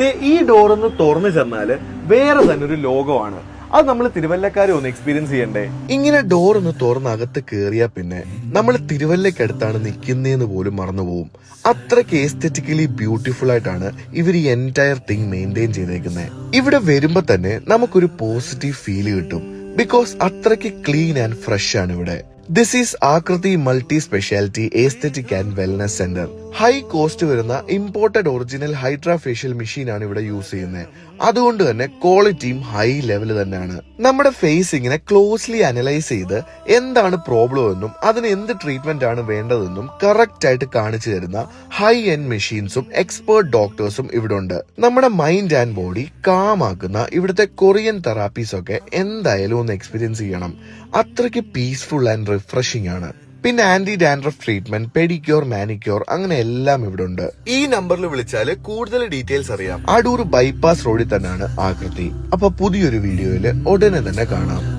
ഈ ഡോറൊന്ന് തുറന്നു ചെന്നാല് വേറെ തന്നെ ഒരു ലോകമാണ്. അത് നമ്മൾ തിരുവല്ലക്കാരെ ഒന്ന് എക്സ്പീരിയൻസ് ചെയ്യണ്ടേ. ഇങ്ങനെ ഡോർ ഒന്ന് തുറന്ന് അകത്ത് കേറിയാ പിന്നെ നമ്മൾ തിരുവല്ലക്കടുത്താണ് നിൽക്കുന്നതെന്ന് പോലും മറന്നുപോകും. അത്രയ്ക്ക് എസ്തെറ്റിക്കലി ബ്യൂട്ടിഫുൾ ആയിട്ടാണ് ഇവർ ഈ എൻറ്റയർ തിങ് മെയിൻറ്റെയിൻ ചെയ്തേക്കുന്നത്. ഇവിടെ വരുമ്പോ തന്നെ നമുക്കൊരു പോസിറ്റീവ് ഫീല് കിട്ടും. ബിക്കോസ് അത്രയ്ക്ക് ക്ലീൻ ആൻഡ് ഫ്രഷ് ആണ് ഇവിടെ. This is Akriti multi speciality aesthetic and wellness centre. High cost വരുന്ന imported original hydra facial machine ആണ് ഇവിടെ യൂസ് ചെയ്യുന്നത്. അതുകൊണ്ട് തന്നെ ക്വാളിറ്റിയും ഹൈ ലെവൽ തന്നെയാണ്. നമ്മുടെ ഫേസിങ്ങിനെ ക്ലോസ്ലി അനലൈസ് ചെയ്ത് എന്താണ് പ്രോബ്ലം എന്നും അതിന് എന്ത് ട്രീറ്റ്മെന്റ് ആണ് വേണ്ടതെന്നും കറക്റ്റ് ആയിട്ട് കാണിച്ചു തരുന്ന ഹൈ എൻഡ് മെഷീൻസും എക്സ്പേർട്ട് ഡോക്ടേഴ്സും ഇവിടെ ഉണ്ട്. നമ്മുടെ മൈൻഡ് ആൻഡ് ബോഡി കാം ആക്കുന്ന ഇവിടുത്തെ കൊറിയൻ തെറാപ്പീസ് ഒക്കെ എന്തായാലും ഒന്ന് എക്സ്പീരിയൻസ് ചെയ്യണം. അത്രയ്ക്ക് പീസ്ഫുൾ ആൻഡ് റിഫ്രഷിംഗ് ആണ്. പിന്നെ anti dandruff treatment, pedicure, manicure അങ്ങനെ എല്ലാം ഇവിടെ ഉണ്ട്. ഈ നമ്പറിൽ വിളിച്ചാൽ കൂടുതൽ ഡീറ്റെയിൽസ് അറിയാം. അടൂർ ബൈപ്പാസ് റോഡിൽ തന്നെയാണ് ആകൃതി. അപ്പൊ പുതിയൊരു വീഡിയോയില് ഉടനെ തന്നെ കാണാം.